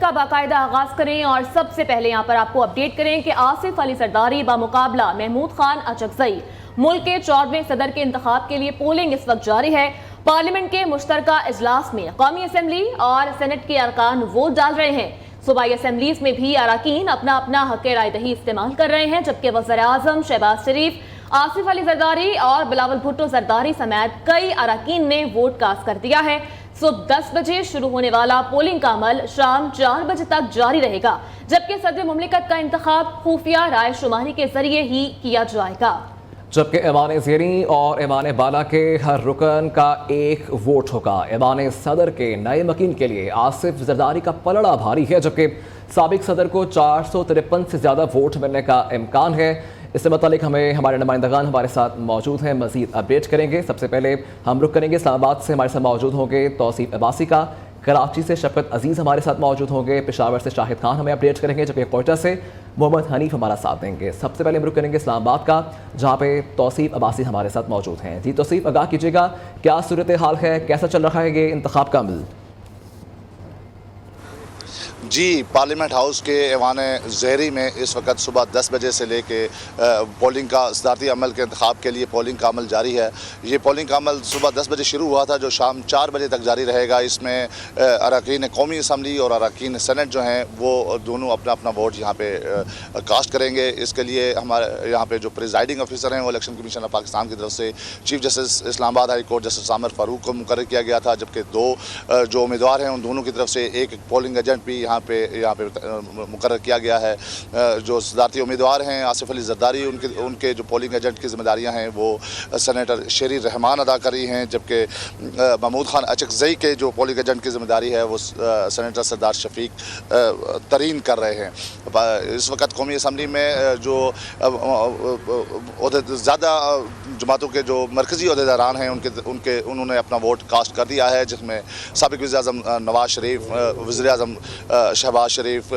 کا باقاعدہ آغاز کریں اور سب سے پہلے یہاں پر آپ کو اپڈیٹ کریں کہ آصف علی زرداری بمقابلہ محمود خان اچکزئی ملک کے 14ویں صدر کے انتخاب کے لیے پولنگ اس وقت جاری ہے۔ پارلیمنٹ کے مشترکہ اجلاس میں قومی اسمبلی اور سینٹ کے ارکان ووٹ ڈال رہے ہیں۔ صوبائی اسمبلیز میں بھی اراکین اپنا اپنا حق رائے دہی استعمال کر رہے ہیں، جبکہ وزیر اعظم شہباز شریف، آصف علی زرداری اور بلاول بھٹو زرداری سمیت کئی اراکین نے ووٹ کاسٹ کر دیا ہے۔ صبح 10 بجے شروع ہونے والا پولنگ کا عمل شام 4 بجے تک جاری رہے گا، جبکہ صدر مملکت کا انتخاب خفیہ رائے شماری کے ذریعے ہی کیا جائے گا۔ جبکہ ایوان زیریں اور ایوان بالا کے ہر رکن کا ایک ووٹ ہوگا۔ ایوان صدر کے نئے مکین کے لیے آصف زرداری کا پلڑا بھاری ہے، جبکہ سابق صدر کو 453 سے زیادہ ووٹ ملنے کا امکان ہے۔ اس سے متعلق ہمارے نمائندگان ہمارے ساتھ موجود ہیں، مزید اپڈیٹ کریں گے۔ سب سے پہلے ہم رخ کریں گے اسلام آباد سے، ہمارے ساتھ موجود ہوں گے توصیف عباسی کا، کراچی سے شفقت عزیز ہمارے ساتھ موجود ہوں گے، پشاور سے شاہد خان ہمیں اپڈیٹ کریں گے، جبکہ کوئٹہ سے محمد حنیف ہمارا ساتھ دیں گے۔ سب سے پہلے ہم رخ کریں گے اسلام آباد کا، جہاں پہ توصیف عباسی ہمارے ساتھ موجود ہیں۔ جی توصیف، آگاہ کیجیے گا کیا صورتحال ہے، کیسا چل رہا ہے یہ انتخاب کا عمل؟ جی، پارلیمنٹ ہاؤس کے ایوان زہری میں اس وقت صبح 10 بجے سے لے کے پولنگ کا صدارتی عمل کے انتخاب کے لیے پولنگ کا عمل جاری ہے۔ یہ پولنگ کا عمل صبح 10 بجے شروع ہوا تھا، جو شام 4 بجے تک جاری رہے گا۔ اس میں اراکین قومی اسمبلی اور اراکین سینٹ جو ہیں وہ دونوں اپنا اپنا ووٹ یہاں پہ کاسٹ کریں گے۔ اس کے لیے ہمارے یہاں پہ جو پریزائڈنگ آفیسر ہیں وہ الیکشن کمیشن آف پاکستان کی طرف سے چیف جسٹس اسلام آباد ہائی کورٹ جسٹس عامر فاروق کو مقرر کیا گیا تھا، جبکہ دو جو امیدوار ہیں ان دونوں کی طرف سے ایک پولنگ ایجنٹ بھی یہاں پہ مقرر کیا گیا ہے۔ جو صدارتی امیدوار ہیں آصف علی زرداری، ان کے جو پولنگ ایجنٹ کی ذمہ داریاں ہیں وہ سینیٹر شیری رحمان ادا کر رہی ہیں، جبکہ محمود خان اچکزئی کے جو پولنگ ایجنٹ کی ذمہ داری ہے وہ سینیٹر سردار شفیق ترین کر رہے ہیں۔ اس وقت قومی اسمبلی میں جو زیادہ جماعتوں کے جو مرکزی عہدیداران ہیں انہوں نے اپنا ووٹ کاسٹ کر دیا ہے، جس میں سابق وزیر اعظم نواز شریف، وزیر اعظم شہباز شریف،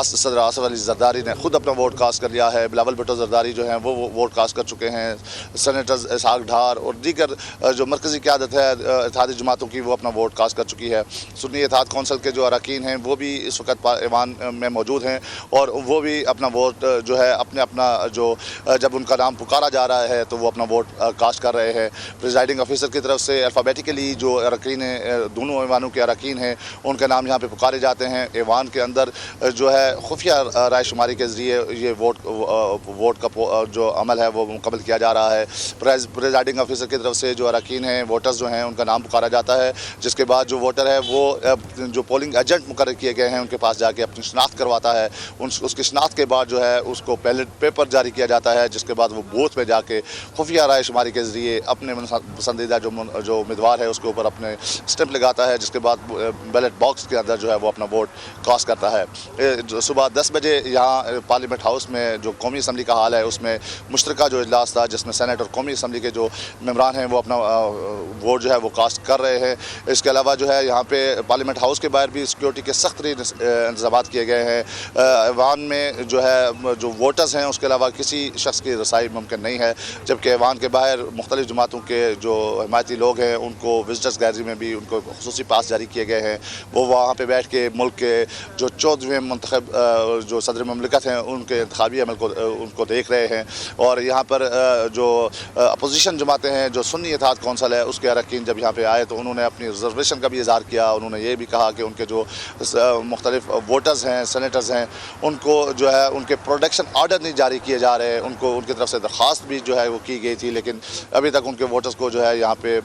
صدر آصف علی زرداری نے خود اپنا ووٹ کاسٹ کر لیا ہے۔ بلاول بھٹو زرداری جو ہیں وہ ووٹ کاسٹ کر چکے ہیں۔ سینیٹرز اسحاق ڈھار اور دیگر جو مرکزی قیادت ہے اتحادی جماعتوں کی وہ اپنا ووٹ کاسٹ کر چکی ہے۔ سنی اتحاد کونسل کے جو اراکین ہیں وہ بھی اس وقت ایوان میں موجود ہیں اور وہ بھی اپنا ووٹ جو ہے اپنا جو جب ان کا نام پکارا جا رہا ہے تو وہ اپنا ووٹ کاسٹ کر رہے ہیں۔ پریزائڈنگ آفیسر کی طرف سے الفابیٹیکلی جو اراکین ہیں، دونوں ایوانوں کے اراکین ہیں، ان کے نام یہاں پہ پکارے جاتے ہیں۔ ایوان کے اندر جو ہے خفیہ رائے شماری کے ذریعے یہ ووٹ کا جو عمل ہے وہ مکمل کیا جا رہا ہے۔ پریزائڈنگ آفیسر کی طرف سے جو اراکین ہیں، ووٹرز جو ہیں، ان کا نام پکارا جاتا ہے، جس کے بعد جو ووٹر ہے وہ جو پولنگ ایجنٹ مقرر کیے گئے ہیں ان کے پاس جا کے اپنی شناخت کرواتا ہے۔ اس کی شناخت کے بعد جو ہے اس کو بیلٹ پیپر جاری کیا جاتا ہے، جس کے بعد وہ بوتھ میں جا کے خفیہ رائے شماری کے ذریعے اپنے پسندیدہ جو امیدوار ہے اس کے اوپر اپنے اسٹمپ لگاتا ہے، جس کے بعد بیلٹ باکس کے اندر جو ہے وہ اپنا ووٹ کاسٹ کرتا ہے۔ صبح 10 بجے یہاں پارلیمنٹ ہاؤس میں جو قومی اسمبلی کا حال ہے اس میں مشترکہ جو اجلاس تھا، جس میں سینٹ اور قومی اسمبلی کے جو ممبران ہیں وہ اپنا ووٹ جو ہے وہ کاسٹ کر رہے ہیں۔ اس کے علاوہ جو ہے یہاں پہ پارلیمنٹ ہاؤس کے باہر بھی سیکیورٹی کے سخت ترین انتظامات کیے گئے ہیں۔ ایوان میں جو ہے جو ووٹرز ہیں اس کے علاوہ کسی شخص کی رسائی ممکن نہیں ہے، جبکہ ایوان کے باہر مختلف جماعتوں کے جو حمایتی لوگ ہیں ان کو وزٹرز گیلری میں بھی ان کو خصوصی پاس جاری کیے گئے ہیں۔ وہ وہاں پہ بیٹھ کے ملک کے جو 14ویں منتخب جو صدر مملکت ہیں ان کے انتخابی عمل کو دیکھ رہے ہیں۔ اور یہاں پر جو اپوزیشن جماعتیں ہیں، جو سنی اتحاد کونسل ہے، اس کے اراکین جب یہاں پہ آئے تو انہوں نے اپنی ریزرویشن کا بھی اظہار کیا۔ انہوں نے یہ بھی کہا کہ ان کے جو مختلف ووٹرز ہیں، سینیٹرز ہیں، ان کو جو ہے ان کے پروٹیکشن آرڈر نہیں جاری کیے جا رہے۔ ان کی طرف سے درخواست بھی جو ہے وہ کی گئی تھی، لیکن ابھی تک ان کے ووٹرز کو جو ہے یہاں پہ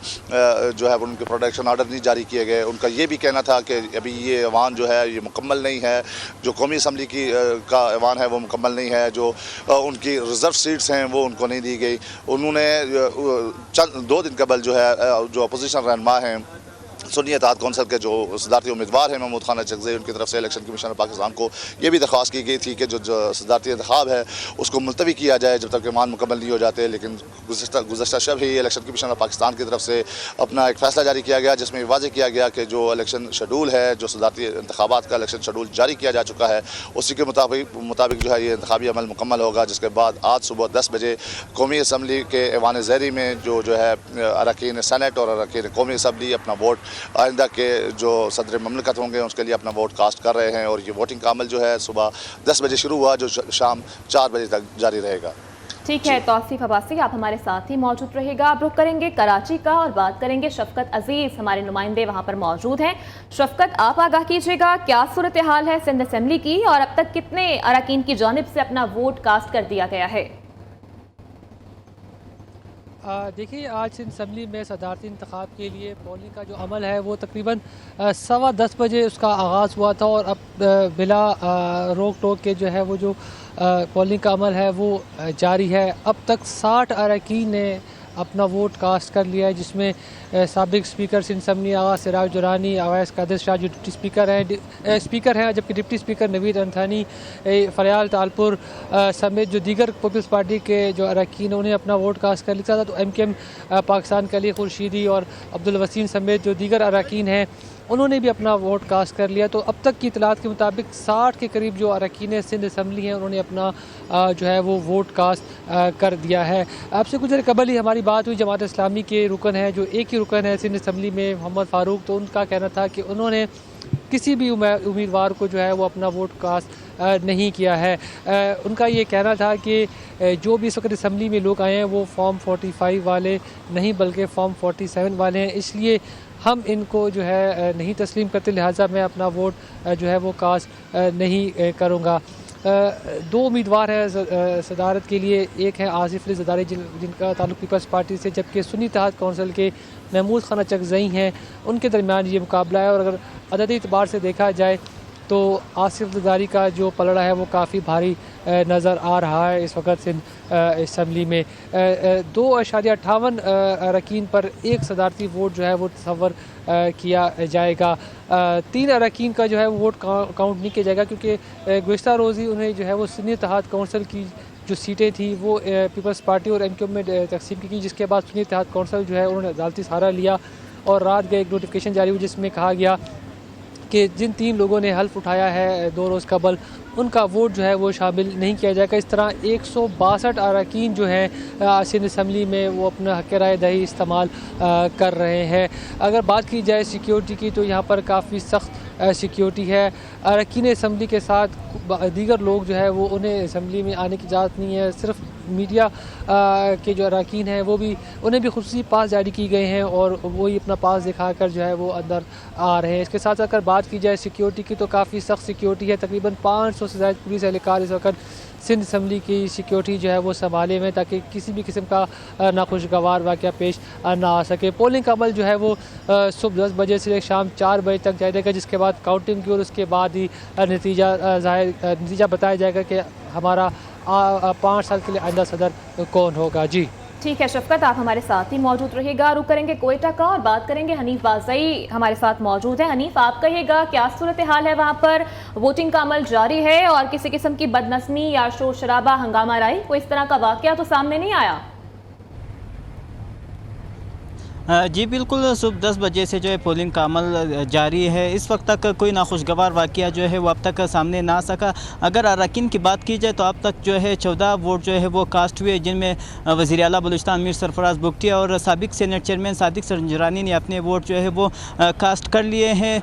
جو ہے ان کے پروٹیکشن آرڈر نہیں جاری کیے گئے۔ ان کا یہ بھی کہنا تھا کہ ابھی یہ ایوان جو ہے یہ مکمل نہیں ہے، جو قومی اسمبلی کا ایوان ہے وہ مکمل نہیں ہے، جو ان کی ریزرو سیٹس ہیں وہ ان کو نہیں دی گئی۔ انہوں نے 2 دن قبل جو ہے جو اپوزیشن رہنما ہیں سنی اتحاد کونسل کے جو صدارتی امیدوار ہیں محمود خان اچکزئی، ان کی طرف سے الیکشن کمیشن آف پاکستان کو یہ بھی درخواست کی گئی تھی کہ جو صدارتی انتخاب ہے اس کو ملتوی کیا جائے جب تک ایوان مکمل نہیں ہو جاتے، لیکن گزشتہ شب ہی الیکشن کمیشن آف پاکستان کی طرف سے اپنا ایک فیصلہ جاری کیا گیا، جس میں واضح کیا گیا کہ جو الیکشن شیڈول ہے، جو صدارتی انتخابات کا الیکشن شیڈول جاری کیا جا چکا ہے، اسی کے مطابق جو ہے یہ انتخابی عمل مکمل ہوگا، جس کے بعد آج صبح 10 بجے قومی اسمبلی کے ایوان زہری میں جو ہے اراکین سینٹ اور اراکین قومی اسمبلی اپنا ووٹ آئندہ کے جو صدر مملکت ہوں گے اس کے لیے اپنا ووٹ کاسٹ کر رہے ہیں، اور یہ ووٹنگ کا عمل جو ہے صبح 10 بجے شروع ہوا جو شام 4 بجے تک جاری رہے گا۔ ٹھیک ہے توصیف عباسی، آپ ہمارے ساتھ ہی موجود رہے گا۔ اب رخ کریں گے کراچی کا اور بات کریں گے شفقت عزیز، ہمارے نمائندے وہاں پر موجود ہیں۔ شفقت، آپ آگاہ کیجیے گا کیا صورتحال ہے سندھ اسمبلی کی، اور اب تک کتنے اراکین کی جانب سے اپنا ووٹ کاسٹ کر دیا گیا ہے؟ دیکھیے، آج سندھ اسمبلی میں صدارتی انتخاب کے لیے پولنگ کا جو عمل ہے وہ تقریباً 10:15 بجے اس کا آغاز ہوا تھا، اور اب بلا روک ٹوک کے جو ہے وہ جو پولنگ کا عمل ہے وہ جاری ہے۔ اب تک 60 اراکین نے اپنا ووٹ کاسٹ کر لیا ہے، جس میں سابق اسپیکر سندھ اسمبلی آغا سراج درانی، اویس قادر شاہ جو ڈپٹی اسپیکر ہیں، جبکہ ڈپٹی اسپیکر نوید انتھانی، فریال تالپور سمیت جو دیگر پیپلز پارٹی کے جو اراکین انہیں اپنا ووٹ کاسٹ کر لیا تھا، تو ایم کیو ایم پاکستان کے علی خورشیدی اور عبدالوسیم سمیت جو دیگر اراکین ہیں انہوں نے بھی اپنا ووٹ کاسٹ کر لیا۔ تو اب تک کی اطلاعات کے مطابق 60 کے قریب جو اراکین سندھ اسمبلی ہیں انہوں نے اپنا جو ہے وہ ووٹ کاسٹ کر دیا ہے۔ اب سے کچھ دیر قبل ہی ہماری بات ہوئی جماعت اسلامی کے رکن ہے، جو ایک ہی رکن ہے سندھ اسمبلی میں، محمد فاروق، تو ان کا کہنا تھا کہ انہوں نے کسی بھی امیدوار کو جو ہے وہ اپنا ووٹ کاسٹ نہیں کیا ہے۔ ان کا یہ کہنا تھا کہ جو بھی اس وقت اسمبلی میں لوگ آئے ہیں وہ فارم 45 والے نہیں بلکہ فارم 47 والے ہیں، اس لیے ہم ان کو جو ہے نہیں تسلیم کرتے، لہٰذا میں اپنا ووٹ جو ہے وہ کاسٹ نہیں کروں گا۔ 2 امیدوار ہیں صدارت کے لیے، ایک ہے آصف علی زرداری جن کا تعلق پیپلز پارٹی سے، جبکہ سنی اتحاد کونسل کے محمود خان اچکزئی ہیں، ان کے درمیان یہ مقابلہ ہے۔ اور اگر عددی اعتبار سے دیکھا جائے تو آصف زرداری کا جو پلڑا ہے وہ کافی بھاری نظر آ رہا ہے اس وقت سندھ اسمبلی میں۔ 2.58 اراکین پر ایک صدارتی ووٹ جو ہے وہ تصور کیا جائے گا۔ 3 اراکین کا جو ہے وہ ووٹ کاؤنٹ نہیں کیا جائے گا، کیونکہ گزشتہ روز ہی انہیں جو ہے وہ سنی اتحاد کونسل کی جو سیٹیں تھیں وہ پیپلز پارٹی اور ایم کیو ایم میں تقسیم کی، جس کے بعد سنی اتحاد کونسل جو ہے انہوں نے عدالتی سہارا لیا، اور رات گئے ایک نوٹیفیکیشن جاری ہوئی جس میں کہا گیا کہ جن 3 لوگوں نے حلف اٹھایا ہے 2 روز قبل ان کا ووٹ جو ہے وہ شامل نہیں کیا جائے گا۔ اس طرح 162 اراکین جو ہیں سندھ اسمبلی میں وہ اپنا حق رائے دہی استعمال کر رہے ہیں۔ اگر بات کی جائے سیکیورٹی کی تو یہاں پر کافی سخت سیکیورٹی ہے۔ اراکین اسمبلی کے ساتھ دیگر لوگ جو ہے وہ انہیں اسمبلی میں آنے کی اجازت نہیں ہے، صرف میڈیا کے جو اراکین ہیں وہ بھی انہیں بھی خصوصی پاس جاری کی گئے ہیں، اور وہی اپنا پاس دکھا کر جو ہے وہ اندر آ رہے ہیں۔ اس کے ساتھ اگر بات کی جائے سیکیورٹی کی تو کافی سخت سیکیورٹی ہے، تقریباً 500 سے زائد پولیس اہلکار اس وقت سندھ اسمبلی کی سیکیورٹی جو ہے وہ سنبھالے ہوئے، تاکہ کسی بھی قسم کا ناخوشگوار واقعہ پیش نہ آ سکے۔ پولنگ کا عمل جو ہے وہ صبح 10 بجے سے شام 4 بجے تک جاری رہے گا، جس کے بعد کاؤنٹنگ کی، اور اس کے بعد ہی نتیجہ بتایا جائے گا کہ ہمارا 5 سال کے لیے آئندہ صدر کون ہوگا۔ جی ٹھیک ہے شفقت، آپ ہمارے ساتھ ہی موجود رہے گا۔ رخ کریں گے کوئٹہ کا اور بات کریں گے حنیف بازئی ہمارے ساتھ موجود ہے۔ حنیف، آپ کہیے گا کیا صورتحال ہے وہاں پر؟ ووٹنگ کا عمل جاری ہے اور کسی قسم کی بدنظمی یا شور شرابہ، ہنگامہ رائی، کوئی اس طرح کا واقعہ تو سامنے نہیں آیا؟ جی بالکل، صبح 10 بجے سے جو ہے پولنگ کا عمل جاری ہے۔ اس وقت تک کوئی ناخوشگوار واقعہ جو ہے وہ اب تک سامنے نہ آ سکا۔ اگر اراکین کی بات کی جائے تو اب تک جو ہے 14 ووٹ جو ہے وہ کاسٹ ہوئے، جن میں وزیر اعلیٰ بلوچستان میر سرفراز بگٹی اور سابق سینیٹ چیئرمین صادق سنجرانی نے اپنے ووٹ جو ہے وہ کاسٹ کر لیے ہیں۔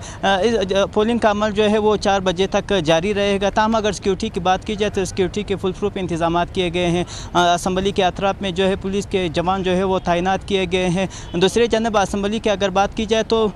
پولنگ کا عمل جو ہے وہ 4 بجے تک جاری رہے گا۔ تاہم اگر سیکیورٹی کی بات کی جائے تو سیکیورٹی کے فل پروف انتظامات کیے گئے ہیں۔ اسمبلی کے اطراف میں جو ہے پولیس کے جوان جو ہے وہ تعینات کیے گئے ہیں۔ دوسری جانب اسمبلی کی اگر بات کی جائے تو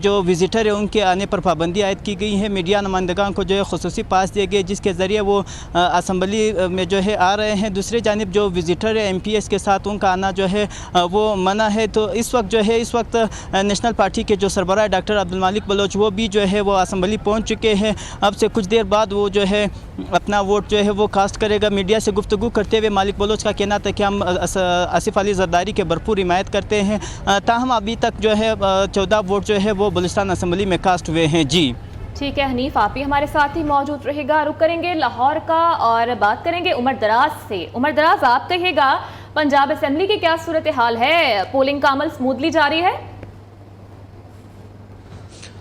جو وزٹر ہیں ان کے آنے پر پابندی عائد کی گئی ہے۔ میڈیا نمائندگان کو جو ہے خصوصی پاس دیے گئے جس کے ذریعے وہ اسمبلی میں جو ہے آ رہے ہیں۔ دوسری جانب جو وزٹر ہے ایم پی ایس کے ساتھ ان کا آنا جو ہے وہ منع ہے۔ تو اس وقت نیشنل پارٹی کے جو سربراہ ڈاکٹر عبدالمالک بلوچ وہ بھی جو ہے وہ اسمبلی پہنچ چکے ہیں۔ اب سے کچھ دیر بعد وہ جو ہے اپنا ووٹ جو ہے وہ کاسٹ کرے گا۔ میڈیا سے گفتگو کرتے ہوئے مالک بلوچ کا کہنا تھا کہ ہم آصف علی زرداری کے بھرپور حمایت کرتے ہیں، تاہم ابھی تک جو ہے 14 ووٹ جو ہے وہ بلوچستان اسمبلی میں کاسٹ ہوئے ہیں۔ جی ٹھیک ہے حنیف، آپ بھی ہمارے ساتھ ہی موجود رہے گا۔ رخ کریں گے لاہور کا اور بات کریں گے عمر دراز سے۔ عمر دراز، آپ کہیے گا پنجاب اسمبلی کی کیا صورتحال ہے؟ پولنگ کا عمل سموتھلی جاری ہے؟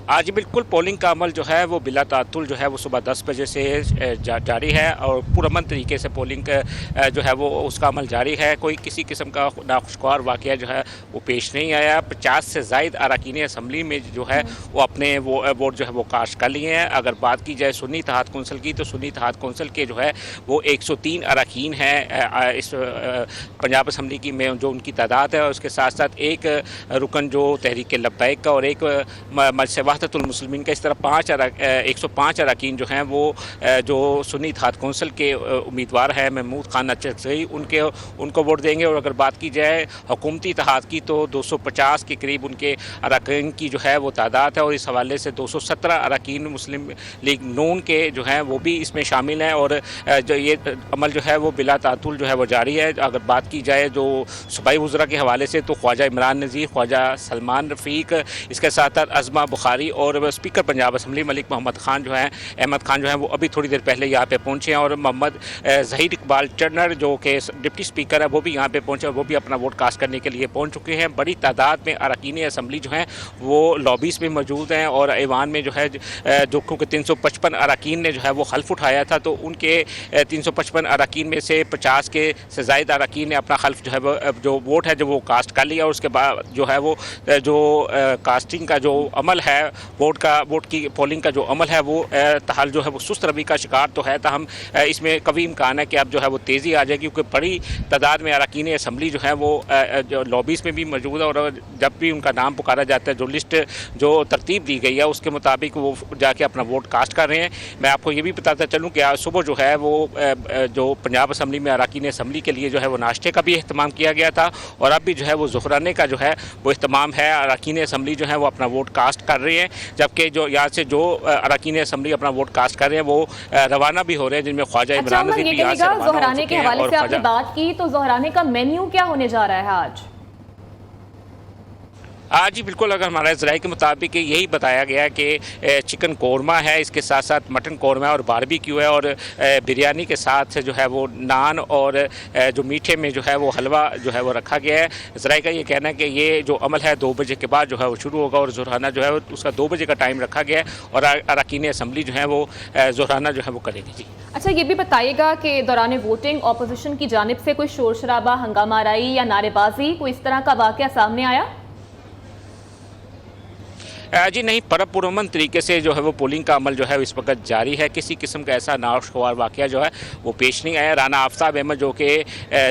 آج بالکل پولنگ کا عمل جو ہے وہ بلا تعطل جو ہے وہ صبح 10 بجے سے جاری ہے اور پرامن طریقے سے پولنگ جو ہے وہ اس کا عمل جاری ہے. کوئی کسی قسم کا ناخوشگوار واقعہ جو ہے وہ پیش نہیں آیا. 50 سے زائد اراکین اسمبلی میں جو ہے وہ اپنے ووٹ جو ہے وہ کاسٹ کر لیے ہیں. اگر بات کی جائے سنی اتحاد کونسل کی تو سنی اتحاد کونسل کے جو ہے وہ 103 اراکین ہیں اس پنجاب اسمبلی کی میں جو ان کی تعداد ہے, اور اس کے ساتھ ساتھ ایک رکن جو تحریک لبیک کا اور ایک مجلس وحدت المسلمین کا. اس طرح 105 اراکین جو ہیں وہ جو سنی اتحاد کونسل کے امیدوار ہیں محمود خان اچکزئی ان کو ووٹ دیں گے. اور اگر بات کی جائے حکومتی اتحاد کی تو 250 کے قریب ان کے اراکین کی جو ہے وہ تعداد ہے, اور اس حوالے سے 217 اراکین مسلم لیگ نون کے جو ہیں وہ بھی اس میں شامل ہیں. اور جو یہ عمل جو ہے وہ بلا تعطل جو ہے وہ جاری ہے. اگر بات کی جائے جو صوبائی وزراء کے حوالے سے تو خواجہ عمران نذیر, خواجہ سلمان رفیق, اس کے ساتھ ساتھ عظمہ بخاری اور اسپیکر پنجاب اسمبلی ملک محمد خان جو ہیں احمد خان جو ہیں وہ ابھی تھوڑی دیر پہلے یہاں پہ پہنچے ہیں, اور محمد ظہیر اقبال چنر جو کہ ڈپٹی اسپیکر ہے وہ بھی یہاں پہ پہنچے اور وہ بھی اپنا ووٹ کاسٹ کرنے کے لیے پہنچ چکے ہیں. بڑی تعداد میں اراکین اسمبلی جو ہیں وہ لابیز میں موجود ہیں, اور ایوان میں جو ہے جو کیونکہ 355 اراکین نے جو ہے وہ حلف اٹھایا تھا تو ان کے 355 اراکین میں سے 50 کے سے زائد اراکین نے اپنا حلف جو ہے وہ جو ووٹ ہے جو وہ کاسٹ کر لیا. اور اس کے بعد جو ہے وہ جو کاسٹنگ کا جو عمل ہے ووٹ کی پولنگ کا جو عمل ہے وہ تاحال جو ہے وہ سست روی کا شکار تو ہے, تاہم اس میں قوی امکان ہے کہ اب جو ہے وہ تیزی آ جائے گی, کیونکہ بڑی تعداد میں اراکین اسمبلی جو ہے وہ لابیز میں بھی موجود ہے, اور جب بھی ان کا نام پکارا جاتا ہے جو لسٹ جو ترتیب دی گئی ہے اس کے مطابق وہ جا کے اپنا ووٹ کاسٹ کر رہے ہیں. میں آپ کو یہ بھی بتاتا چلوں کہ آج صبح جو ہے وہ جو پنجاب اسمبلی میں اراکین اسمبلی کے لیے جو ہے وہ ناشتے کا بھی اہتمام کیا گیا تھا, اور اب بھی جو ہے وہ ظہرانے کا جو ہے وہ اہتمام ہے. اراکین اسمبلی جو ہے وہ اپنا ووٹ کاسٹ کر رہے ہیں, جبکہ جو یہاں سے جو اراکین اسمبلی اپنا ووٹ کاسٹ کر رہے ہیں وہ روانہ بھی ہو رہے ہیں, جن میں خواجہ عمران نذیر بھی یہاں سے روانہ ہو ظہرانے چکے کے ہیں. حوالے سے آپ نے بات کی تو ظہرانے کا مینیو کیا ہونے جا رہا ہے آج؟ آج ہی بالکل اگر ہمارے ذرائع کے مطابق یہی بتایا گیا ہے کہ چکن قورمہ ہے, اس کے ساتھ ساتھ مٹن قورمہ ہے اور باربیکیو ہے, اور بریانی کے ساتھ جو ہے وہ نان اور جو میٹھے میں جو ہے وہ حلوہ جو ہے وہ رکھا گیا ہے. ذرائع کا یہ کہنا ہے کہ یہ جو عمل ہے 2 بجے کے بعد جو ہے وہ شروع ہوگا, اور ظہرانہ جو ہے اس کا 2 بجے کا ٹائم رکھا گیا ہے, اور اراکین اسمبلی جو ہے وہ ظہرانہ جو ہے وہ کرے گی. جی اچھا, یہ بھی بتائیے گا کہ دوران ووٹنگ اپوزیشن کی جانب سے کوئی شور شرابہ, ہنگامہ آرائی یا نعرے بازی کوئی اس طرح کا واقعہ سامنے آیا؟ جی نہیں, پرامن طریقے سے جو ہے وہ پولنگ کا عمل جو ہے اس وقت جاری ہے. کسی قسم کا ایسا ناخوشگوار واقعہ جو ہے وہ پیش نہیں آیا. رانا آفتاب احمد جو کہ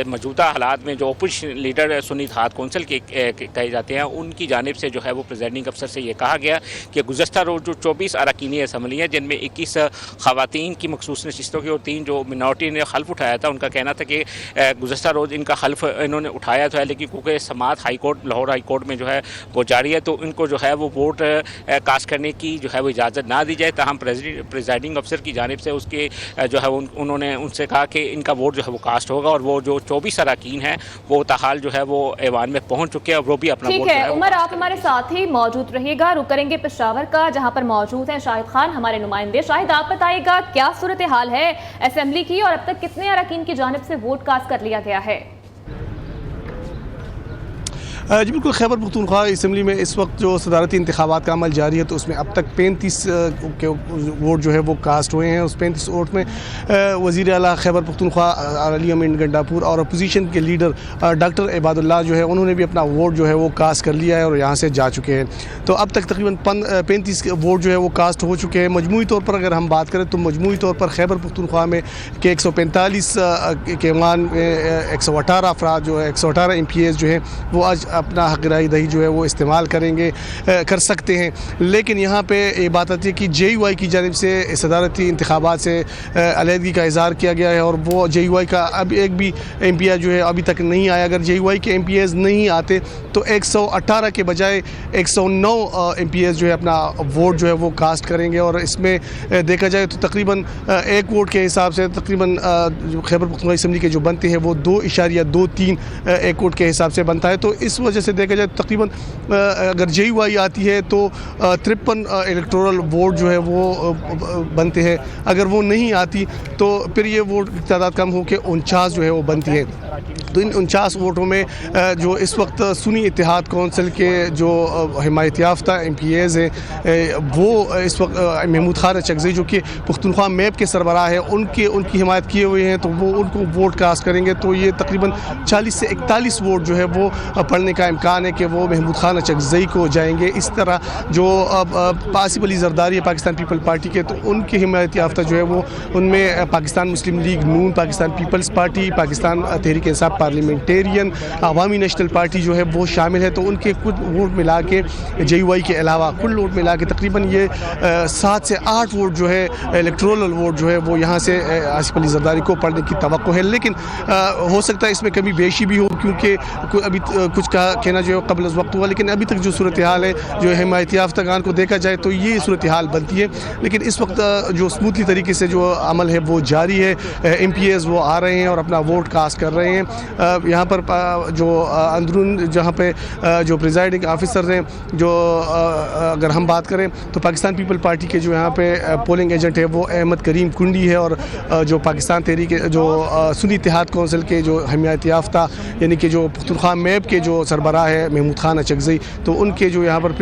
موجودہ حالات میں جو اپوزیشن لیڈر سنی اتحاد کونسل کے کہے جاتے ہیں, ان کی جانب سے جو ہے وہ پریزائڈنگ افسر سے یہ کہا گیا کہ گزشتہ روز جو 24 اراکین اسمبلی ہیں جن میں 21 خواتین کی مخصوص نشستوں کی اور 3 جو منارٹی نے حلف اٹھایا تھا, ان کا کہنا تھا کہ گزشتہ روز ان کا حلف انہوں نے اٹھایا تھا, لیکن کیونکہ سماعت high court Lahore high court میں جو ہے وہ جاری ہے تو ان کو جو ہے وہ ووٹ کاسٹ کرنے کی جو ہے وہ اجازت نہ دی جائے. تاہم پریزائڈنگ افسر کی جانب سے اس کے جو ہے انہوں نے ان سے کہا کہ ان کا ووٹ جو ہے وہ کاسٹ ہوگا, اور وہ جو 24 اراکین ہیں وہ تاحال جو ہے وہ ایوان میں پہنچ چکے ہیں, اور وہ بھی اپنا ووٹ. ٹھیک ہے عمر, آپ ہمارے ساتھ ہی موجود رہیے گا. رک کریں گے پشاور کا, جہاں پر موجود ہیں شاہد خان ہمارے نمائندے. شاہد, آپ بتائیے گا کیا صورتحال ہے اسمبلی کی, اور اب تک کتنے اراکین کی جانب سے ووٹ کاسٹ کر لیا گیا ہے؟ جی بالکل, خیبر پختونخوا اسمبلی میں اس وقت جو صدارتی انتخابات کا عمل جاری ہے تو اس میں اب تک 35 کے ووٹ جو ہے وہ کاسٹ ہوئے ہیں. اس 35 ووٹ میں وزیر اعلیٰ خیبر پختونخوا علی امین گنڈاپور اور اپوزیشن کے لیڈر ڈاکٹر عباد اللہ جو ہے انہوں نے بھی اپنا ووٹ جو ہے وہ کاسٹ کر لیا ہے اور یہاں سے جا چکے ہیں. تو اب تک تقریباً 35 ووٹ جو ہے وہ کاسٹ ہو چکے ہیں. مجموعی طور پر اگر ہم بات کریں تو مجموعی طور پر خیبر پختونخوا میں کہ 145 کے ایوان میں 118 افراد جو ہے 118 MPs جو ہیں وہ آج اپنا حق رائے دہی جو ہے وہ استعمال کر سکتے ہیں. لیکن یہاں پہ یہ بات آتی ہے کہ JUI کی جانب سے صدارتی انتخابات سے علیحدگی کا اظہار کیا گیا ہے, اور وہ JUI کا اب ایک بھی MPI جو ہے ابھی تک نہیں آیا. اگر JUI کے MPs نہیں آتے تو 118 کے بجائے 109 MPs جو ہے اپنا ووٹ جو ہے وہ کاسٹ کریں گے, اور اس میں دیکھا جائے تو تقریباً ایک ووٹ کے حساب سے تقریباً خیبر پختونخوا اسمبلی کے جو بنتے ہیں وہ 2.23 ایک ووٹ کے حساب سے بنتا ہے. تو اس وجہ سے دیکھا جائے تقریباً اگر JUI آتی ہے تو 53 الیکٹورل ووٹ جو ہے وہ بنتے ہیں، اگر وہ نہیں آتی تو پھر یہ ووٹ کی تعداد کم ہو کے 49 جو ہے وہ بنتی ہے۔ تو ان 49 ووٹوں میں جو اس وقت سنی اتحاد کونسل کے جو حمایت یافتہ MPAs ہیں وہ اس وقت محمود خان اچکزئی جو کہ پختونخوا میپ کے سربراہ ہیں ان کی حمایت کیے ہوئے ہیں، تو وہ ان کو ووٹ کاسٹ کریں گے، تو یہ تقریباً 40 سے 41 ووٹ جو ہے وہ پڑنے کا امکان ہے کہ وہ محمود خان اچکزئی کو جائیں گے۔ اس طرح جو آصف علی زرداری ہے پاکستان پیپل پارٹی کے، تو ان کی حمایت یافتہ جو ہے وہ ان میں پاکستان مسلم لیگ نون، Pakistan Peoples party, Pakistan Tehreek Insaf parliamentarian, عوامی نیشنل پارٹی جو ہے وہ شامل ہے۔ تو ان کے کچھ ووٹ ملا کے JUI کے علاوہ کل ووٹ ملا کے تقریباً یہ 7 سے 8 ووٹ جو ہے الیکٹورل ووٹ جو ہے وہ یہاں سے آصف علی زرداری کو پڑھنے کی توقع ہے، لیکن ہو سکتا ہے اس میں کمی بیشی بھی ہو، کیونکہ ابھی کچھ کہنا جو ہے قبل از وقت ہوا، لیکن ابھی تک جو صورتحال ہے جو حمایت یافتگان کو دیکھا جائے تو یہ صورتحال بنتی ہے۔ لیکن اس وقت جو اسموتھلی طریقے سے جو عمل ہے وہ جاری ہے، MPAs وہ آ رہے ہیں اور اپنا ووٹ کاسٹ کر رہے ہیں۔ یہاں پر جو اندرون جہاں پہ جو پریزائڈنگ آفیسر ہیں، جو اگر ہم بات کریں تو پاکستان پیپل پارٹی کے جو یہاں پہ پولنگ ایجنٹ ہے وہ احمد کریم کنڈی ہے، اور جو پاکستان تحریک جو سنی اتحاد کونسل کے جو حمایت یافتہ یعنی کہ جو پختونخوا میپ کے جو سربراہ ہے محمود خان اچکزئی، تو ان کے جو یہاں پر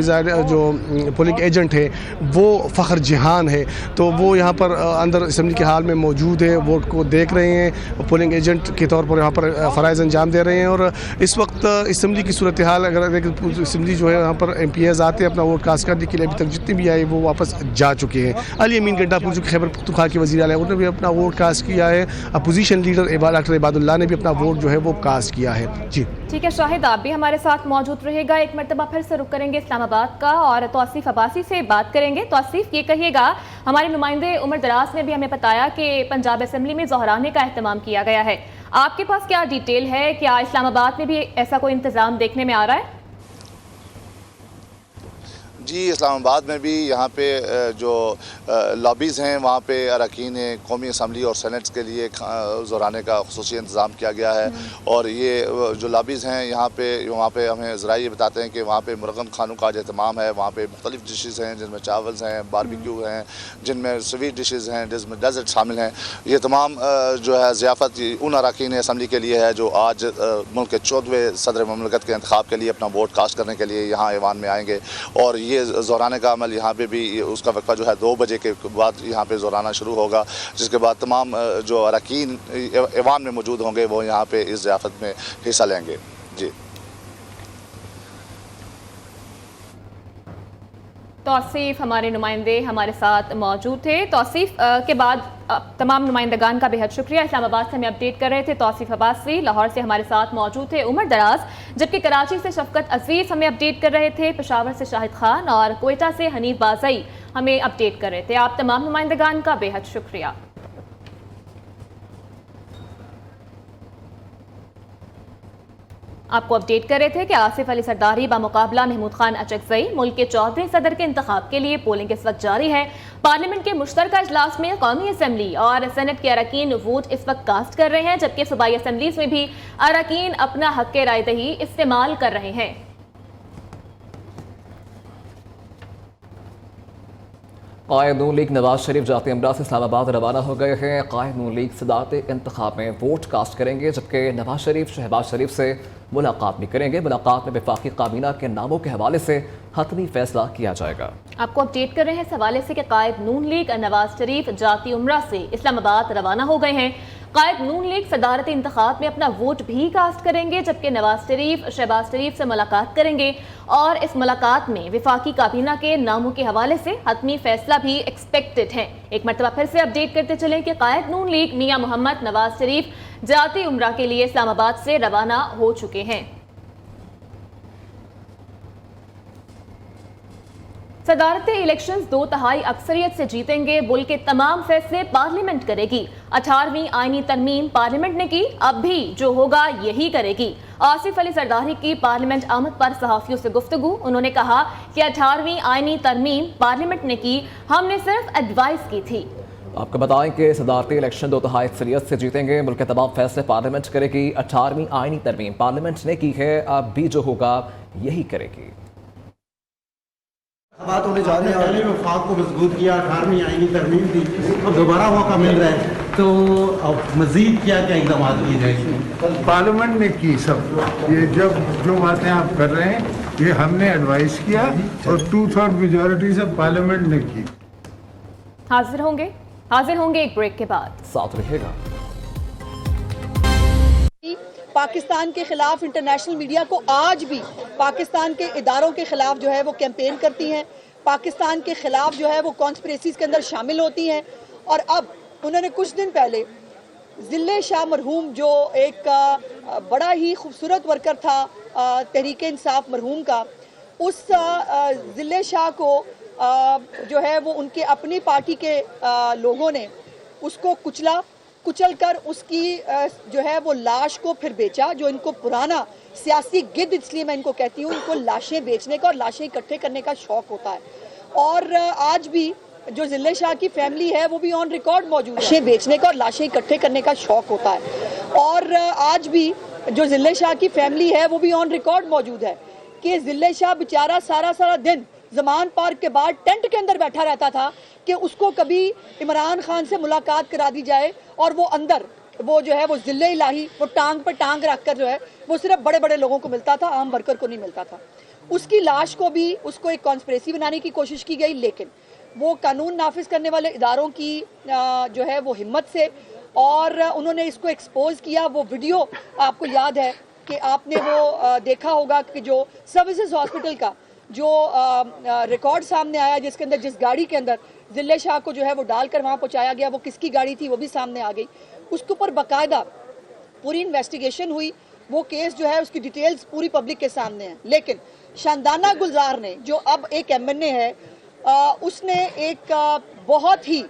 جو پولنگ ایجنٹ ہے وہ فخر جہان ہے، تو وہ یہاں پر اندر اسمبلی کے حال میں موجود ہے، ووٹ کو دیکھ رہے ہیں، پولنگ ایجنٹ کے طور پر یہاں پر فرائض انجام دے رہے ہیں۔ اور اس وقت اسمبلی کی صورتحال اگر اسمبلی جو ہے یہاں پر MPAs آتے ہیں اپنا ووٹ کاسٹ کرنے کے لیے، ابھی تک جتنے بھی آئے وہ واپس جا چکے ہیں۔ علی امین گنڈا پور جو خیبر پختونخوا کے وزیر اعلیٰ ہیں، انہوں نے بھی اپنا ووٹ کاسٹ کیا ہے۔ اپوزیشن لیڈر ڈاکٹر عباد اللہ نے بھی اپنا ووٹ جو ہے وہ کاسٹ کیا ہے۔ جی ٹھیک ہے شاہد، آپ بھی ہمارے ساتھ موجود رہے گا۔ ایک مرتبہ پھر سے رخ کریں گے اسلام آباد کا اور توصیف عباسی سے بات کریں گے۔ توصیف یہ کہیے گا، ہمارے نمائندے عمر دراز نے بھی ہمیں بتایا کہ پنجاب اسمبلی میں ظہرانے کا اہتمام کیا گیا ہے، آپ کے پاس کیا ڈیٹیل ہے؟ کیا اسلام آباد میں بھی ایسا کوئی انتظام دیکھنے میں آ رہا ہے؟ جی اسلام آباد میں بھی یہاں پہ جو لابیز ہیں وہاں پہ اراکین قومی اسمبلی اور سینٹس کے لیے ظہرانے کا خصوصی انتظام کیا گیا ہے، اور یہ جو لابیز ہیں یہاں پہ ہمیں ذرائع بتاتے ہیں کہ وہاں پہ مرغن کھانوں کا جو اہتمام ہے، وہاں پہ مختلف ڈشز ہیں جن میں چاولز ہیں، باربیکیو ہیں، جن میں سویٹ ڈشز ہیں، جس میں ڈیزرٹ شامل ہیں۔ یہ تمام جو ہے ضیافت ان اراکین اسمبلی کے لیے ہے جو آج ملک کے 14ویں صدر مملکت کے انتخاب کے لیے اپنا ووٹ کاسٹ کرنے کے لیے یہاں ایوان میں آئیں گے، اور یہ ظہرانے کا عمل یہاں پہ بھی اس کا وقفہ جو ہے 2 بجے کے بعد یہاں پہ ظہرانہ شروع ہوگا، جس کے بعد تمام جو اراکین ایوان میں موجود ہوں گے وہ یہاں پہ اس ضیافت میں حصہ لیں گے۔ جی توصیف ہمارے نمائندے ہمارے ساتھ موجود تھے۔ توصیف کے بعد تمام نمائندگان کا بہت شکریہ، اسلام آباد سے ہمیں اپڈیٹ کر رہے تھے توصیف عباسی، لاہور سے ہمارے ساتھ موجود تھے عمر دراز، جبکہ کراچی سے شفقت عزیز ہمیں اپڈیٹ کر رہے تھے، پشاور سے شاہد خان اور کوئٹہ سے حنیف بازئی ہمیں اپڈیٹ کر رہے تھے۔ آپ تمام نمائندگان کا بہت شکریہ۔ آپ کو اپڈیٹ کر رہے تھے کہ آصف علی زرداری بمقابلہ محمود خان اچکزئی ملک کے 14ویں صدر کے انتخاب کے لیے پولنگ اس وقت جاری ہے۔ پارلیمنٹ کے مشترکہ اجلاس میں قومی اسمبلی اور سینٹ کے اراکین ووٹ اس وقت کاسٹ کر رہے ہیں، جبکہ صوبائی اسمبلیز میں بھی اراکین اپنا حق رائے دہی استعمال کر رہے ہیں۔ قائد نون لیگ نواز شریف جاتی امرا سے اسلام آباد روانہ ہو گئے ہیں۔ قائد نون لیگ صدارتی انتخاب میں ووٹ کاسٹ کریں گے، جبکہ نواز شریف شہباز شریف سے ملاقات بھی کریں گے۔ ملاقات میں وفاقی کابینہ کے ناموں کے حوالے سے حتمی فیصلہ کیا جائے گا۔ آپ کو اپڈیٹ کر رہے ہیں اس حوالے سے کہ قائد نون لیگ نواز شریف جاتی عمرہ سے اسلام آباد روانہ ہو گئے ہیں۔ قائد نون لیگ صدارتی انتخاب میں اپنا ووٹ بھی کاسٹ کریں گے، جبکہ نواز شریف شہباز شریف سے ملاقات کریں گے، اور اس ملاقات میں وفاقی کابینہ کے ناموں کے حوالے سے حتمی فیصلہ بھی ایکسپیکٹڈ ہے۔ ایک مرتبہ پھر سے اپڈیٹ کرتے چلیں کہ قائد نون لیگ میاں محمد نواز شریف جاتی عمرہ کے لیے اسلام آباد سے روانہ ہو چکے ہیں۔ صدارتی الیکشنز 2/3 اکثریت سے جیتیں گے، ملک کے تمام فیصلے پارلیمنٹ کرے گی۔ 18ویں آئینی ترمیم پارلیمنٹ نے کی، اب بھی جو ہوگا یہی کرے گی۔ آصف علی زرداری کی پارلیمنٹ آمد پر صحافیوں سے گفتگو، انہوں نے کہا کہ 18ویں آئینی ترمیم پارلیمنٹ نے کی، ہم نے صرف ایڈوائز کی تھی۔ آپ کو بتائیں کہ صدارتی الیکشن 2/3 اکثریت سے جیتیں گے. ملک کے تمام فیصلے پارلیمنٹ کرے گی. 18ویں آئینی ترمیم پارلیمنٹ نے کی ہے, اب بھی جو ہوگا یہی کرے گی. بات ہونے جا رہی ہے. پہلے وفاق کو مضبوط کیا, 18ویں آئینی ترمیم دی, اب دوبارہ موقع مل رہا ہے, تو اب مزید کیا کیا اقدامات کیے جائیں؟ پارلیمنٹ نے کی سب یہ جو باتیں آپ کر رہے ہیں یہ ہم نے ایڈوائز کیا اور 2/3 میجورٹی سے پارلیمنٹ نے کی. حاضر ہوں گے ایک بریک کے بعد. ساتھ رہے گا. پاکستان کے خلاف انٹرنیشنل میڈیا کو آج بھی پاکستان کے اداروں کے خلاف جو ہے وہ کیمپین کرتی ہیں, پاکستان کے خلاف جو ہے وہ کانسپریسیز کے اندر شامل ہوتی ہیں. اور اب انہوں نے کچھ دن پہلے ذلے شاہ مرحوم جو ایک بڑا ہی خوبصورت ورکر تھا تحریک انصاف مرحوم کا, اس ذلے شاہ کو جو ہے وہ ان کے اپنی پارٹی کے لوگوں نے اس کو کچل کر اس کی جو ہے وہ لاش کو پھر بیچا. جو ان کو پرانا سیاسی گد, اس لیے میں ان کو کہتی ہوں, ان کو لاشیں بیچنے کا اور لاشیں اکٹھے کرنے کا شوق ہوتا ہے. اور آج بھی جو ذلے شاہ کی فیملی ہے وہ بھی آن ریکارڈ موجود ہے. لاشیں بیچنے کا اور لاشیں اکٹھے کرنے کا شوق ہوتا ہے. اور آج بھی جو ذلے شاہ کی فیملی ہے وہ بھی آن ریکارڈ موجود ہے کہ ذلے شاہ بیچارہ سارا دن زمان پارک کے بعد ٹینٹ کے اندر بیٹھا رہتا تھا کہ اس کو کبھی عمران خان سے ملاقات کرا دی جائے, اور وہ اندر وہ جو ہے وہ ذلے الہی وہ ٹانگ پر ٹانگ رکھ کر جو ہے وہ صرف بڑے بڑے لوگوں کو ملتا تھا, عام ورکر کو نہیں ملتا تھا. اس کی لاش کو بھی اس کو ایک کانسپریسی بنانے کی کوشش کی گئی, لیکن وہ قانون نافذ کرنے والے اداروں کی جو ہے وہ ہمت سے, اور انہوں نے اس کو ایکسپوز کیا. وہ ویڈیو آپ کو یاد ہے کہ آپ نے وہ دیکھا ہوگا کہ جو سروسز ہاسپٹل کا جو ریکارڈ سامنے آیا, جس کے اندر جس گاڑی کے اندر ذلے شاہ کو جو ہے وہ ڈال کر وہاں پہنچایا گیا, وہ کس کی گاڑی تھی وہ بھی سامنے آ گئی. اس کے اوپر باقاعدہ پوری انویسٹیگیشن ہوئی. وہ کیس جو ہے اس کی ڈیٹیلز پوری پبلک کے سامنے ہیں. لیکن شاندانہ گلزار نے جو اب ایک MNA ہے, اس نے ایک بہت ہی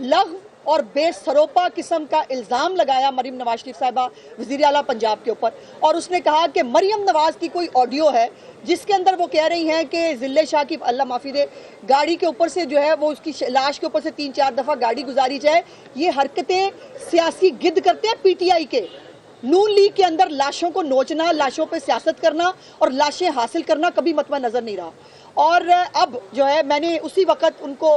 لغو اور بے سروپا قسم کا الزام لگایا مریم نواز شریف صاحبہ وزیر اعلیٰ پنجاب کے اوپر. اور اس نے کہا کہ مریم نواز کی کوئی آڈیو ہے جس کے اندر وہ کہہ رہی ہیں کہ ذلے شاہ کی, اللہ معافی دے, گاڑی کے اوپر سے جو ہے وہ اس کی لاش کے اوپر سے 3-4 دفعہ گاڑی گزاری جائے. یہ حرکتیں سیاسی گد کرتے ہیں PTI کے. نون لیگ کے اندر لاشوں کو نوچنا, لاشوں پہ سیاست کرنا اور لاشیں حاصل کرنا کبھی مطمع نظر نہیں رہا. اور اب جو ہے میں نے اسی وقت ان کو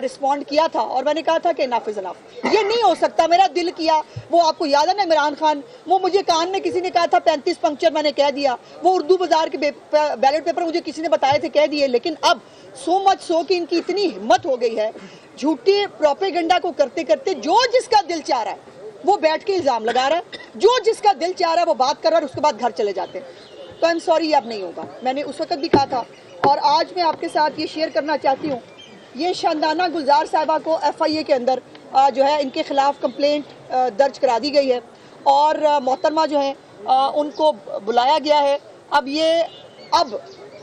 رسپونڈ کیا تھا اور میں نے کہا تھا کہ انف از انف, یہ نہیں ہو سکتا. میرا دل کیا, وہ آپ کو یاد ہے نا عمران خان, وہ مجھے کان میں کسی نے کہا تھا 35 پنکچر, میں نے کہہ دیا. وہ اردو بازار کے بیلٹ پیپر مجھے کسی نے بتائے تھے, کہہ دیے. لیکن اب سو مچ سو کہ ان کی اتنی ہمت ہو گئی ہے جھوٹی پروپیگنڈا کو کرتے کرتے, جو جس کا دل چاہ رہا ہے وہ بیٹھ کے الزام لگا رہا ہے, جو جس کا دل چاہ رہا ہے وہ بات کر رہا ہے, اور اس کے بعد گھر چلے جاتے ہیں. تو آئی ایم سوری, یہ اب نہیں ہوگا. میں نے اس وقت بھی کہا تھا, اور آج میں آپ کے ساتھ یہ شیئر کرنا چاہتی ہوں. یہ شاندانہ گلزار صاحبہ کو FIA کے اندر جو ہے ان کے خلاف کمپلینٹ درج کرا دی گئی ہے, اور محترمہ جو ہیں ان کو بلایا گیا ہے. اب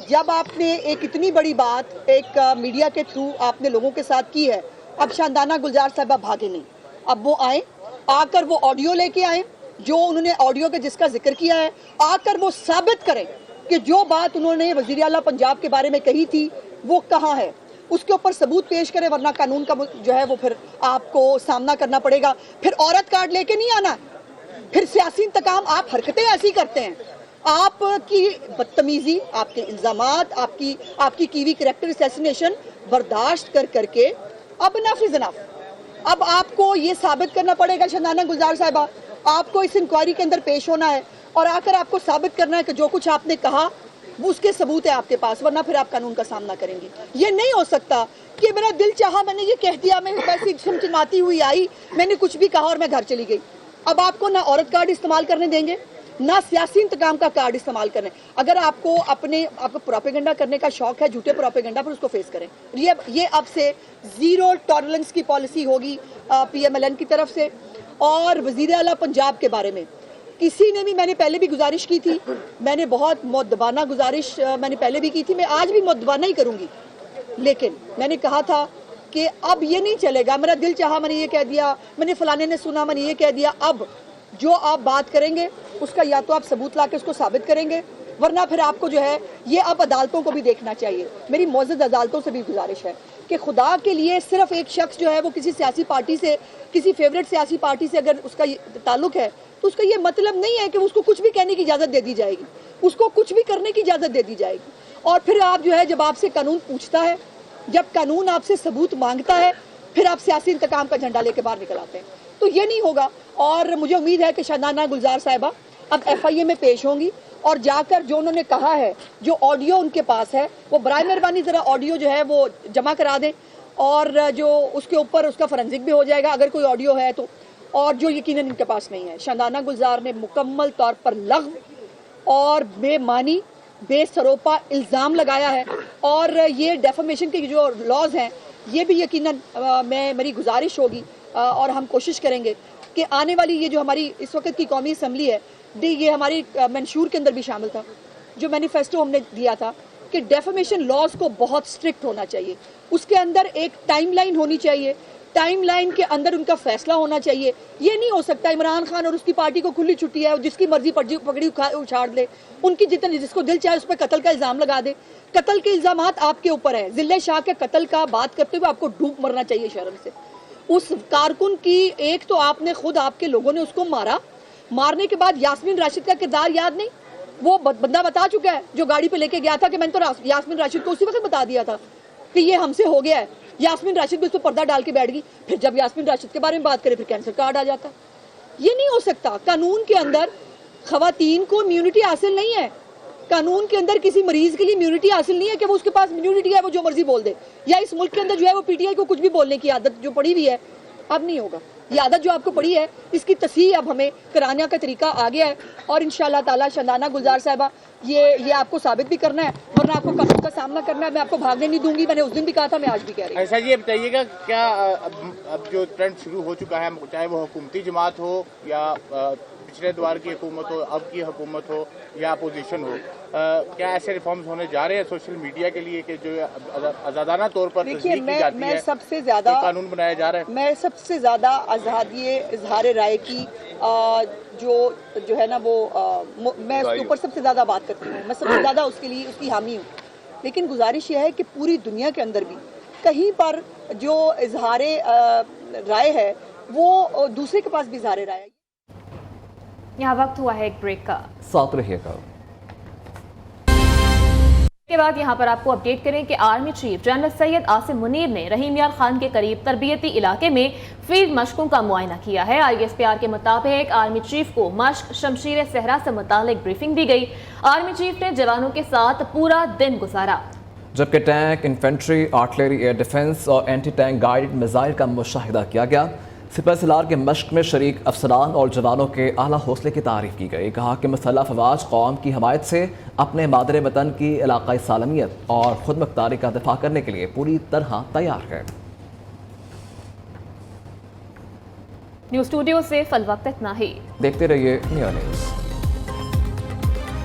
جب آپ نے ایک اتنی بڑی بات ایک میڈیا کے تھرو آپ نے لوگوں کے ساتھ کی ہے, اب شاندانہ گلزار صاحبہ بھاگے نہیں. اب وہ آئیں, آ کر وہ آڈیو لے کے آئیں, جو انہوں نے آڈیو کے جس کا ذکر کیا ہے, آ کر وہ ثابت کریں کہ جو بات انہوں نے وزیر اعلیٰ پنجاب کے بارے میں کہی تھی وہ کہاں ہے. اس کے اوپر ثبوت پیش کریں, ورنہ قانون کا جو ہے وہ پھر آپ کو سامنا کرنا پڑے گا. پھر عورت کارڈ لے کے نہیں آنا, پھر سیاسی انتقام. آپ حرکتیں ایسی کرتے ہیں, آپ کی بدتمیزی, آپ کے الزامات, آپ کی کی ہوئی کریکٹر اسیسینیشن برداشت کر کے اب انف از انف. اب آپ کو یہ ثابت کرنا پڑے گا شاندانہ گلزار صاحبہ, آپ کو اس انکوائری کے اندر پیش ہونا ہے اور آ کر آپ کو ثابت کرنا ہے کہ جو کچھ آپ نے کہا وہ اس کے ثبوت ہے آپ کے پاس, ورنہ پھر آپ قانون کا سامنا کریں گے. یہ نہیں ہو سکتا کہ میرا دل چاہا, میں نے یہ کہہ دیا, میں ویسے چمچماتی ہوئی آئی, میں نے کچھ بھی کہا اور میں گھر چلی گئی. اب آپ کو نہ عورت کارڈ استعمال کرنے دیں گے, نہ سیاسی انتقام کا کارڈ استعمال کریں. اگر آپ کو پروپیگنڈا کرنے کا شوق ہے, جھوٹے پروپیگنڈا پر اس کو فیس کریں. یہ اب سے زیرو ٹالرنس کی پالیسی ہوگی PMLN کی طرف سے. اور وزیر اعلیٰ پنجاب کے بارے میں کسی نے بھی, میں نے پہلے بھی گزارش کی تھی, میں نے بہت مؤدبانہ گزارش میں نے پہلے بھی کی تھی, میں آج بھی مؤدبانہ ہی کروں گی. لیکن میں نے کہا تھا کہ اب یہ نہیں چلے گا, میرا دل چاہا میں نے یہ کہہ دیا, میں نے فلانے نے سنا میں نے یہ کہہ دیا. اب جو آپ بات کریں گے اس کا یا تو آپ ثبوت لا کے اس کو ثابت کریں گے, ورنہ پھر آپ کو جو ہے یہ اب عدالتوں کو بھی دیکھنا چاہیے. میری معزز عدالتوں سے بھی گزارش ہے کہ خدا کے لیے صرف ایک شخص جو ہے وہ کسی سیاسی پارٹی سے، کسی فیوریٹ سیاسی پارٹی سے اگر اس کا تعلق ہے تو اس کا یہ مطلب نہیں ہے کہ اس کو کچھ بھی کہنے کی اجازت دے دی جائے گی، اس کو کچھ بھی کرنے کی اجازت دے دی جائے گی. اور پھر آپ جو ہے جب آپ سے قانون پوچھتا ہے، جب قانون آپ سے ثبوت مانگتا ہے، پھر آپ سیاسی انتقام کا جھنڈا لے کے باہر نکل آتے ہیں. تو یہ نہیں ہوگا. اور مجھے امید ہے کہ شادانہ گلزار صاحبہ اب FIA میں پیش ہوں گی اور جا کر جو انہوں نے کہا ہے، جو آڈیو ان کے پاس ہے، وہ برائے مہربانی ذرا آڈیو جو ہے وہ جمع کرا دیں، اور جو اس کے اوپر اس کا فورنزک بھی ہو جائے گا اگر کوئی آڈیو ہے تو، اور جو یقیناً ان کے پاس نہیں ہے. شادانہ گلزار نے مکمل طور پر لغو اور بے معنی، بے سروپا الزام لگایا ہے. اور یہ ڈیفامیشن کے جو لاز ہیں یہ بھی یقیناً میری گزارش ہوگی اور ہم کوشش کریں گے کہ آنے والی یہ جو ہماری اس وقت کی قومی اسمبلی ہے، یہ ہماری منشور کے اندر بھی شامل تھا، جو مینیفیسٹو ہم نے دیا تھا کہ ڈیفامیشن لاز کو بہت اسٹرکٹ ہونا چاہیے، اس کے اندر ایک ٹائم لائن ہونی چاہیے، ٹائم لائن کے اندر ان کا فیصلہ ہونا چاہیے. یہ نہیں ہو سکتا عمران خان اور اس کی پارٹی کو کھلی چھٹی ہے، جس کی مرضی پگڑی اچھاڑ لے، ان کی جس کو دل چاہے اس پہ قتل کا الزام لگا دے. قتل کے الزامات آپ کے اوپر ہیں. ذلہ شاہ کے قتل کا بات کرتے ہوئے آپ کو ڈوب مرنا چاہیے شرم سے. اس کارکن کی ایک تو آپ نے خود، آپ کے لوگوں نے اس کو مارا، مارنے کے بعد یاسمین راشد کا کردار یاد نہیں؟ وہ بندہ بتا چکا ہے جو گاڑی پہ لے کے گیا تھا کہ میں نے تو یاسمین راشد کو اسی وقت بتا دیا تھا کہ یہ ہم سے ہو گیا ہے. یاسمین راشد بھی اس پہ پردہ ڈال کے بیٹھ گئی. پھر جب یاسمین راشد کے بارے میں بات کرے پھر کینسر کارڈ آ جاتا. یہ نہیں ہو سکتا. قانون کے اندر خواتین کو امیونٹی حاصل نہیں ہے. قانون کے اندر کسی مریض کے لیے امیونٹی حاصل نہیں ہے کہ وہ اس کے پاس امیونٹی ہے وہ جو مرضی بول دے، یا اس ملک کے اندر جو ہے وہ PTI کو کچھ بھی بولنے کی عادت جو پڑی ہوئی ہے اب نہیں ہوگا. یہ عادت جو آپ کو پڑی ہے اس کی تصحیح اب ہمیں کرانے کا طریقہ آ گیا ہے، اور انشاءاللہ تعالی شادانہ گلزار صاحبہ یہ آپ کو ثابت بھی کرنا ہے، ورنہ آپ کو قانون کا سامنا کرنا ہے. میں آپ کو بھاگنے نہیں دوں گی. میں نے اس دن بھی کہا تھا، میں آج بھی کہہ رہی ہوں. ایسا یہ بتائیے گا کیا اب جو ٹرینڈ شروع ہو چکا ہے، چاہے وہ حکومتی جماعت ہو یا پچھلے دوار کی حکومت ہو، اب کی حکومت ہو یا اپوزیشن ہو، کیا ایسے ریفارمز ہونے جا رہے ہیں سوشل میڈیا کے لیے کہ جو آزادانہ طور پر تصدیق کی جاتی ہے، سب سے زیادہ قانون بنایا جا رہا ہے؟ میں سب سے زیادہ آزادی اظہار رائے کی جو ہے نا وہ میں اس کے اوپر سب سے زیادہ بات کرتی ہوں. میں سب سے زیادہ اس کے لیے اس کی حامی ہوں. لیکن گزارش یہ ہے کہ پوری دنیا کے اندر بھی کہیں پر جو اظہار رائے ہے وہ دوسرے کے پاس بھی اظہار رائے ہے. یہاں وقت ہوا ہے ایک بریک کا. ساتھ رہیے گا. کے بعد یہاں پر آپ کو اپڈیٹ کریں کہ army chief general Syed Asim Munir نے رحیم یار خان کے قریب تربیتی علاقے میں فیلڈ مشقوں کا معائنہ کیا ہے. ISPR کے مطابق آرمی چیف کو مشق شمشیر صحرا سے متعلق بریفنگ دی گئی. آرمی چیف نے جوانوں کے ساتھ پورا دن گزارا، جبکہ tank, infantry, artillery, air defence اور اینٹی ٹینک گائیڈڈ میزائل کا مشاہدہ کیا گیا. سپہ سالار کے مشق میں شریک افسران اور جوانوں کے اعلیٰ حوصلے کی تعریف کی گئی. کہا کہ مسلح افواج قوم کی حمایت سے اپنے مادر وطن کی علاقائی سالمیت اور خود مختاری کا دفاع کرنے کے لیے پوری طرح تیار ہے. نیوز اسٹوڈیو سے فی الوقت اتنا ہی. دیکھتے رہیے نیو نیوز.